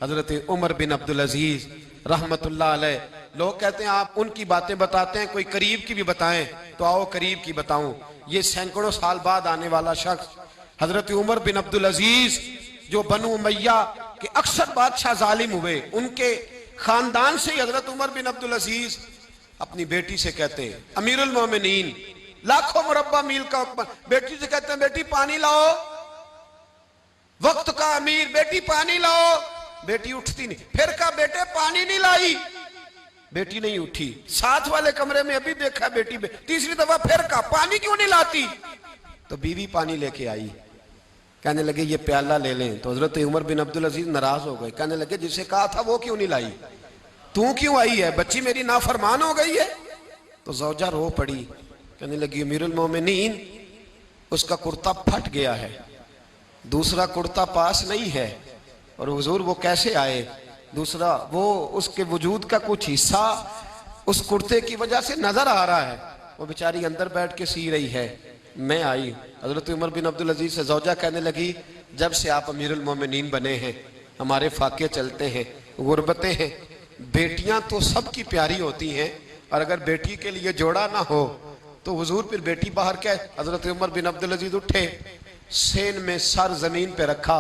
حضرت عمر بن عبد العزیز رحمتullah علیہ، لوگ کہتے ہیں آپ ان کی باتیں بتاتے ہیں، کوئی قریب کی بھی بتائیں تو آؤ قریب کی بتاؤں۔ یہ سینکڑوں سال بعد آنے والا شخص حضرت عمر بن عبد العزیز، جو بنو امیہ کے اکثر بادشاہ ظالم ہوئے، ان کے خاندان سے حضرت عمر بن عبد العزیز اپنی بیٹی سے کہتے ہیں، امیر المومنین لاکھوں مربع میل کا حکم، بیٹی سے کہتے ہیں بیٹی پانی لاؤ، وقت کا امیر بیٹی پانی لاؤ، بیٹی اٹھتی نہیں، پھر کہا بیٹے پانی نہیں لائی، بیٹی نہیں اٹھی، ساتھ والے کمرے میں ابھی دیکھا بیٹی تیسری دفعہ پھر کہا پانی کیوں نہیں لاتی، تو بیوی پانی لے کے آئی، کہنے لگے یہ پیالہ لے لیں، تو حضرت عمر بن عبد العزیز ناراض ہو گئے، کہنے لگے جسے کہا تھا وہ کیوں نہیں لائی، تو کیوں آئی ہے، بچی میری نافرمان ہو گئی ہے، تو زوجہ رو پڑی، کہنے لگی امیر المومنین اس کا کرتا پھٹ گیا ہے، دوسرا کرتا پاس نہیں ہے، اور حضور وہ کیسے آئے، دوسرا وہ اس کے وجود کا کچھ حصہ اس کرتے کی وجہ سے نظر آ رہا ہے، وہ بیچاری اندر بیٹھ کے سی رہی ہے، میں آئی۔ حضرت عمر بن عبد العزیز سے زوجہ کہنے لگی جب سے آپ امیر المومنین بنے ہیں ہمارے فاقے چلتے ہیں، غربتیں ہیں، بیٹیاں تو سب کی پیاری ہوتی ہیں، اور اگر بیٹی کے لیے جوڑا نہ ہو تو حضور پھر بیٹی باہر کیا ہے۔ حضرت عمر بن عبد العزیز اٹھے، سین میں سر زمین پہ رکھا،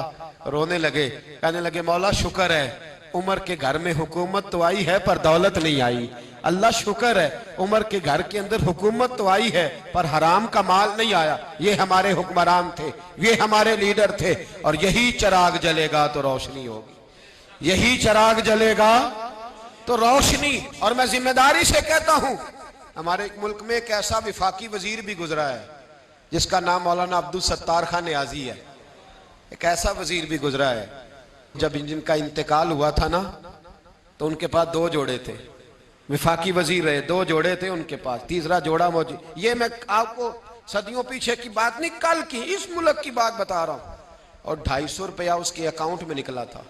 رونے لگے، کہنے لگے مولا شکر ہے عمر کے گھر میں حکومت تو آئی ہے پر دولت نہیں آئی، اللہ شکر ہے عمر کے گھر کے اندر حکومت تو آئی ہے پر حرام کا مال نہیں آیا، یہ ہمارے حکمران تھے، یہ ہمارے لیڈر تھے، اور یہی چراغ جلے گا تو روشنی ہوگی، یہی چراغ جلے گا تو روشنی۔ اور میں ذمہ داری سے کہتا ہوں ہمارے ایک ملک میں ایک ایسا وفاقی وزیر بھی گزرا ہے جس کا نام مولانا عبدالستار خان نیازی ہے، ایک ایسا وزیر بھی گزرا ہے، جب جن کا انتقال ہوا تھا نا تو ان کے پاس دو جوڑے تھے، وفاقی وزیر رہے، دو جوڑے تھے ان کے پاس، تیسرا جوڑا موجود، یہ میں آپ کو صدیوں پیچھے کی بات نہیں کل کی اس ملک کی بات بتا رہا ہوں، اور 250 روپیہ اس کے اکاؤنٹ میں نکلا تھا،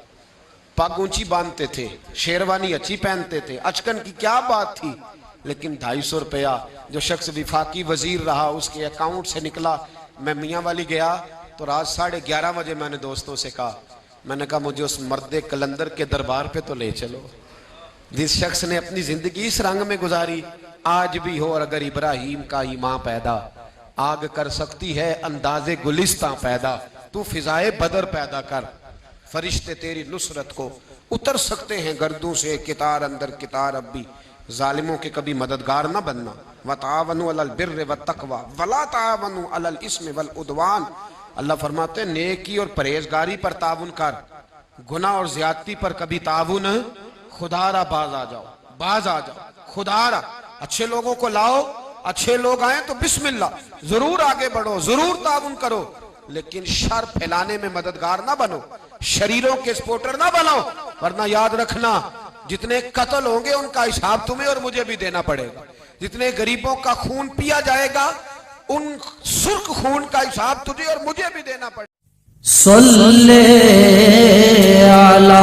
پگ اونچی باندھتے تھے، شیروانی اچھی پہنتے تھے، اچکن کی کیا بات تھی، لیکن 250 روپیہ جو شخص وفاقی وزیر رہا اس کے اکاؤنٹ سے نکلا۔ میں میاں والی گیا تو رات 11:30 بجے میں نے دوستوں سے کہا، میں نے کہا مجھے اس مرد کلندر کے دربار پہ تو لے چلو، جس شخص نے اپنی زندگی اس رنگ میں گزاری، آج بھی ہو اور اگر ابراہیم کا ہی ماں پیدا، آگ کر سکتی ہے انداز گلستاں پیدا، تو فضائے بدر پیدا کر، فرشتے تیری نصرت کو اتر سکتے ہیں گردوں سے، کتار اندر کتار اب بھی، ظالموں کے کبھی مددگار نہ بننا، وَتَعَاوَنُوا عَلَى الْبِرِّ وَالتَّقْوَى وَلَا تَعَاوَنُوا عَلَى الْإِثْمِ وَالْعُدْوَانِ۔ اللہ فرماتے ہیں نیکی اور پرہیزگاری پر تعاون کر، گناہ اور زیادتی پر کبھی تعاون، خدا را باز آ جاؤ، باز آ جاؤ، خدا را اچھے لوگوں کو لاؤ، اچھے لوگ آئیں تو بسم اللہ ضرور آگے بڑھو، ضرور تعاون کرو، لیکن شر پھیلانے میں مددگار نہ بنو، شریروں کے سپورٹر نہ بنو، ورنہ یاد رکھنا جتنے قتل ہوں گے ان کا حساب تمہیں اور مجھے بھی دینا پڑے گا، جتنے غریبوں کا خون پیا جائے گا ان سرخ خون کا حساب تجھے اور مجھے بھی دینا پڑے گا۔ صلی علی